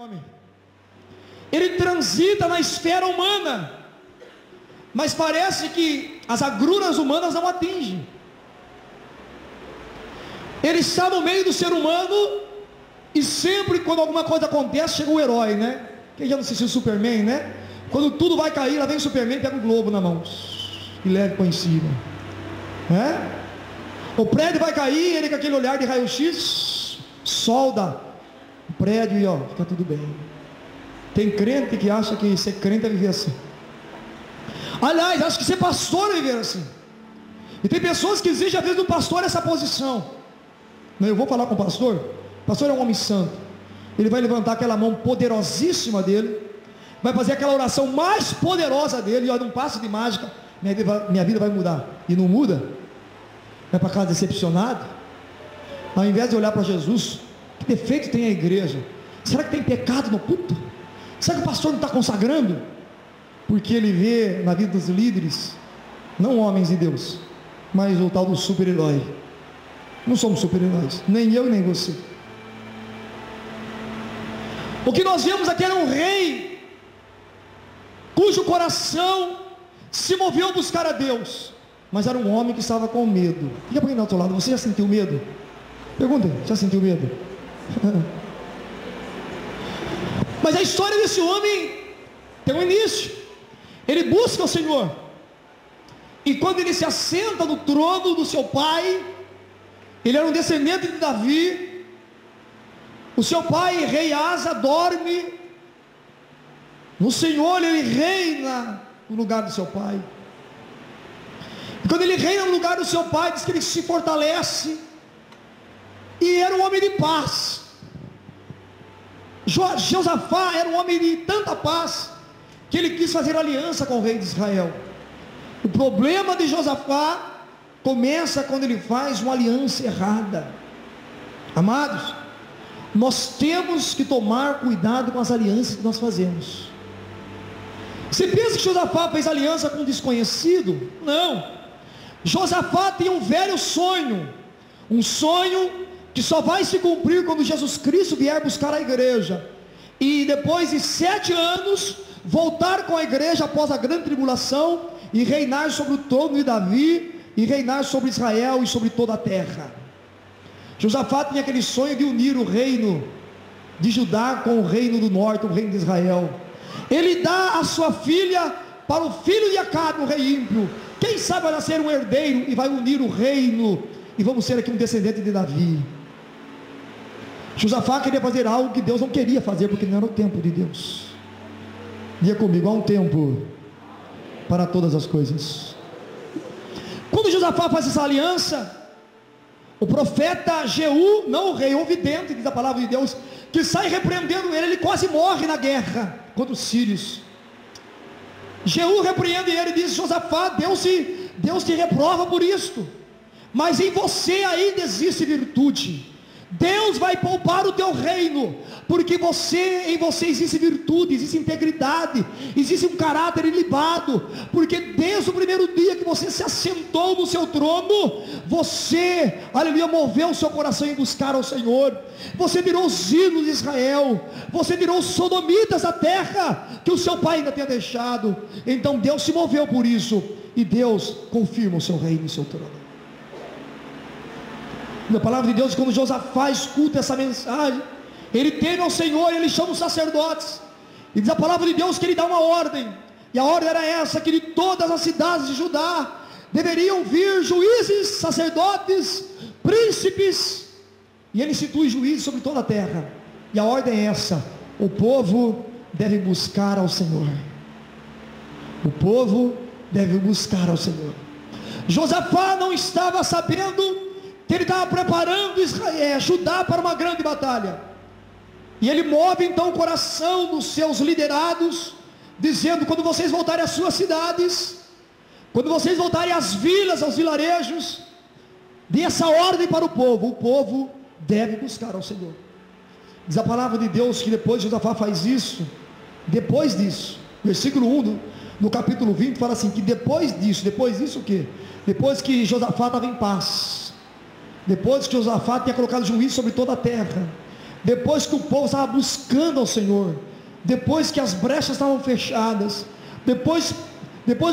homem. Ele transita na esfera humana, mas parece que as agruras humanas não atingem. Ele está no meio do ser humano, e sempre quando alguma coisa acontece, chega o herói, né? Quem já não assistiu Superman, né? Quando tudo vai cair, lá vem o Superman, pega um globo na mão e leva para em cima, né? O prédio vai cair, ele com aquele olhar de raio-x solda o prédio e ó, fica tudo bem. Tem crente que acha que ser crente é viver assim. Aliás, acho que ser pastor é viver assim. E tem pessoas que exigem às vezes do pastor essa posição. Eu vou falar com o pastor é um homem santo. Ele vai levantar aquela mão poderosíssima dele, vai fazer aquela oração mais poderosa dele, e olha, num passo de mágica, minha vida vai mudar. E não muda. Vai para casa decepcionado. Ao invés de olhar para Jesus, que defeito tem a igreja? Será que tem pecado no culto? Será que o pastor não está consagrando? Porque ele vê na vida dos líderes, não homens de Deus, mas o tal do super-herói. Não somos super-heróis, nem eu e nem você. O que nós vemos aqui era um rei, cujo coração se moveu a buscar a Deus, mas era um homem que estava com medo. Fica para quem está ao seu lado, você já sentiu medo? Pergunta, já sentiu medo? Mas a história desse homem tem um início. Ele busca o Senhor, e quando ele se assenta no trono do seu pai, ele era um descendente de Davi. O seu pai, rei Asa, dorme. No Senhor ele reina no lugar do seu pai. E quando ele reina no lugar do seu pai, diz que ele se fortalece, e era um homem de paz. Josafá era um homem de tanta paz, que ele quis fazer aliança com o rei de Israel. O problema de Josafá começa quando ele faz uma aliança errada. Amados, nós temos que tomar cuidado com as alianças que nós fazemos. Você pensa que Josafá fez aliança com um desconhecido? Não. Josafá tinha um velho sonho, um sonho que só vai se cumprir quando Jesus Cristo vier buscar a igreja, e depois de 7 anos voltar com a igreja após a grande tribulação, e reinar sobre o trono de Davi, e reinar sobre Israel e sobre toda a terra. Josafá tinha aquele sonho de unir o reino de Judá com o reino do norte, o reino de Israel. Ele dá a sua filha para o filho de Acabe, o rei ímpio. Quem sabe vai nascer um herdeiro e vai unir o reino, e vamos ser aqui um descendente de Davi. Josafá queria fazer algo que Deus não queria fazer, porque não era o tempo de Deus. Diga comigo, há um tempo para todas as coisas. Quando Josafá faz essa aliança, o profeta Jeú, não o rei, o vidente, diz a palavra de Deus, que sai repreendendo ele quase morre na guerra contra os sírios. Jeú repreende ele e diz: Josafá, Deus te reprova por isto, mas em você ainda existe virtude. Deus vai poupar o teu reino, porque em você existe virtude, existe integridade, existe um caráter ilibado, porque desde o primeiro dia que você se assentou no seu trono, você, aleluia, moveu o seu coração em buscar ao Senhor. Você virou os ídolos de Israel, você virou os sodomitas da terra, que o seu pai ainda tinha deixado. Então Deus se moveu por isso, e Deus confirma o seu reino e o seu trono. Na palavra de Deus, quando Josafá escuta essa mensagem, ele teme ao Senhor, ele chama os sacerdotes, e diz a palavra de Deus que ele dá uma ordem, e a ordem era essa: que de todas as cidades de Judá deveriam vir juízes, sacerdotes, príncipes, e ele institui juízes sobre toda a terra. E a ordem é essa: o povo deve buscar ao Senhor. O povo deve buscar ao Senhor. Josafá não estava sabendo que ele estava preparando Judá para uma grande batalha, e ele move então o coração dos seus liderados, dizendo: quando vocês voltarem às suas cidades, quando vocês voltarem às vilas, aos vilarejos, dê essa ordem para o povo deve buscar ao Senhor. Diz a palavra de Deus que depois Josafá faz isso, depois disso, versículo 1 no capítulo 20 fala assim, que depois disso o quê? Depois que Josafá estava em paz, depois que Josafá tinha colocado juízo sobre toda a terra, depois que o povo estava buscando ao Senhor, depois que as brechas estavam fechadas, depois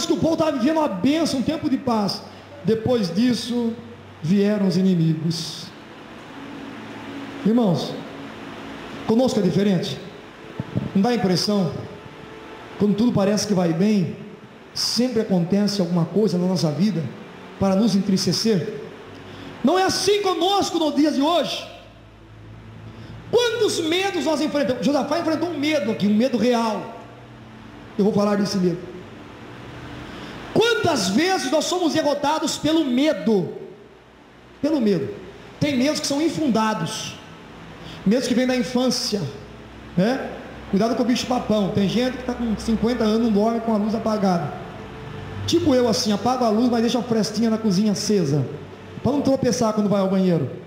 que o povo estava vivendo uma bênção, um tempo de paz, depois disso vieram os inimigos. Irmãos, conosco é diferente. Não dá a impressão, quando tudo parece que vai bem, sempre acontece alguma coisa na nossa vida para nos entristecer? Não é assim conosco nos dias de hoje. Quantos medos nós enfrentamos? Josafá enfrentou um medo aqui, um medo real. Eu vou falar desse medo. Quantas vezes nós somos derrotados pelo medo? Pelo medo. Tem medos que são infundados, medos que vêm da infância, né? Cuidado com o bicho papão. Tem gente que está com 50 anos, não dorme com a luz apagada. Tipo eu assim, apago a luz, mas deixo a frestinha na cozinha acesa, para não tropeçar quando vai ao banheiro.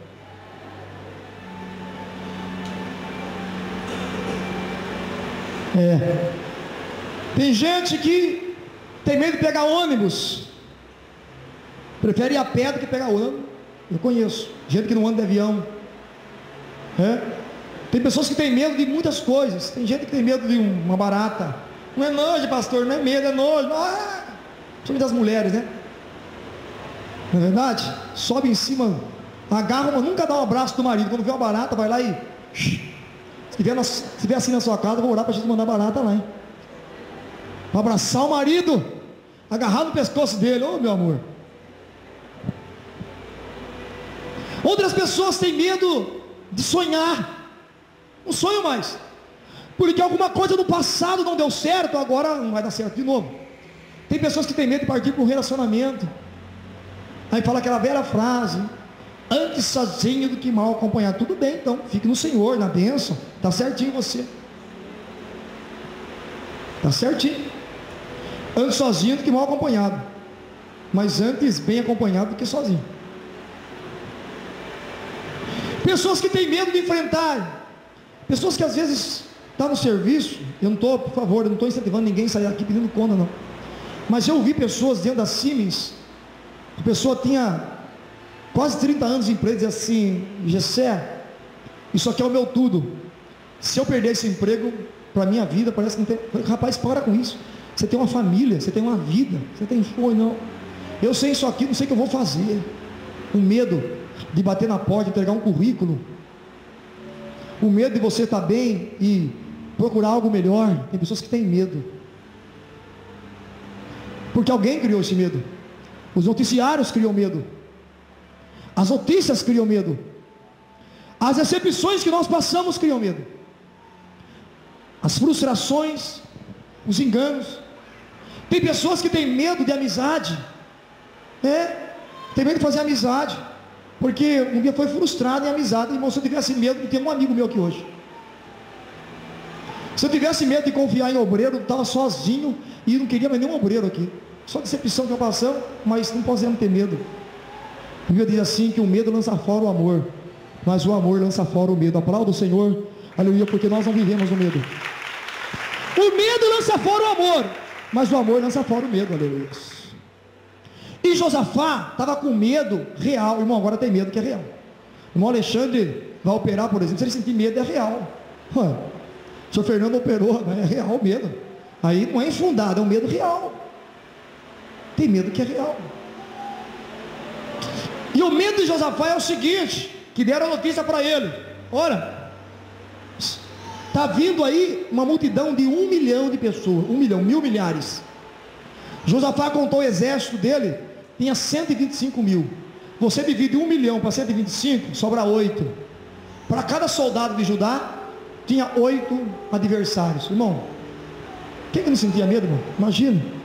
Tem gente que tem medo de pegar ônibus, prefere ir a pé do que pegar ônibus. Eu conheço gente que não anda de avião. Tem pessoas que têm medo de muitas coisas. Tem gente que tem medo de uma barata. Não é nojo, pastor, não é medo, é nojo. Principalmente das mulheres, né? Não é verdade? Sobe em cima, agarra uma, nunca dá um abraço do marido. Quando vê uma barata, vai lá e... Se tiver assim na sua casa, eu vou orar para Jesus mandar barata lá, hein? Para abraçar o marido, agarrar no pescoço dele. Ô, meu amor. Outras pessoas têm medo de sonhar. Não sonho mais, porque alguma coisa no passado não deu certo, agora não vai dar certo de novo. Tem pessoas que têm medo de partir para um relacionamento. Aí fala aquela velha frase: antes sozinho do que mal acompanhado. Tudo bem, então, fique no Senhor, na bênção. Está certinho você. Está certinho. Antes sozinho do que mal acompanhado. Mas antes bem acompanhado do que sozinho. Pessoas que têm medo de enfrentar. Pessoas que às vezes estão no serviço. Eu não estou, por favor, eu não estou incentivando ninguém a sair aqui pedindo conta, não. Mas eu ouvi pessoas dentro da Siemens. A pessoa tinha quase 30 anos de emprego, dizia assim: Gessé, isso aqui é o meu tudo. Se eu perder esse emprego, para a minha vida, parece que não tem. Rapaz, para com isso. Você tem uma família, você tem uma vida, você tem foi, não. Eu sei isso aqui, não sei o que eu vou fazer. O medo de bater na porta, entregar um currículo. O medo de você estar bem e procurar algo melhor. Tem pessoas que têm medo, porque alguém criou esse medo. Os noticiários criam medo, as notícias criam medo, as decepções que nós passamos criam medo, as frustrações, os enganos. Tem pessoas que têm medo de amizade, tem medo de fazer amizade, porque um dia foi frustrado em amizade. Irmão, se eu tivesse medo de ter um amigo meu aqui hoje, se eu tivesse medo de confiar em obreiro, eu estava sozinho e não queria mais nenhum obreiro aqui. Só decepção que eu passamos, mas não podemos ter medo. A Bíblia diz assim, que o medo lança fora o amor, mas o amor lança fora o medo. Aplauda o Senhor, aleluia, porque nós não vivemos no medo. O medo lança fora o amor, mas o amor lança fora o medo, aleluia. E Josafá estava com medo real. Irmão, agora tem medo que é real. O irmão Alexandre vai operar, por exemplo. Se ele sentir medo, é real. O senhor Fernando operou, é real o medo. Aí não é infundado, é um medo real. Tem medo que é real. E o medo de Josafá é o seguinte, que deram a notícia para ele: olha, está vindo aí uma multidão de 1 milhão de pessoas. 1 milhão, mil milhares. Josafá contou o exército dele, tinha 125 mil. Você divide 1 milhão para 125, sobra 8. Para cada soldado de Judá, tinha 8 adversários. Irmão, quem que não sentia medo, irmão? Imagina.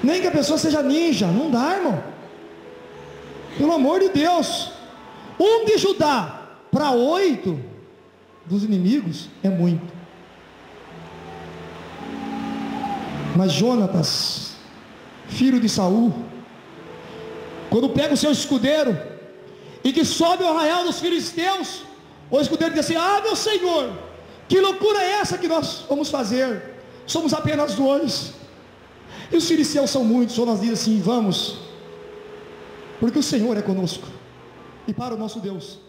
Nem que a pessoa seja ninja, não dá, irmão. Pelo amor de Deus. 1 de Judá para 8 dos inimigos é muito. Mas Jonatas, filho de Saul, quando pega o seu escudeiro e que sobe ao arraial dos filisteus, o escudeiro diz assim: ah, meu Senhor, que loucura é essa que nós vamos fazer? Somos apenas 2, e os filisteus são muitos. Jonas diz assim: vamos, porque o Senhor é conosco, e para o nosso Deus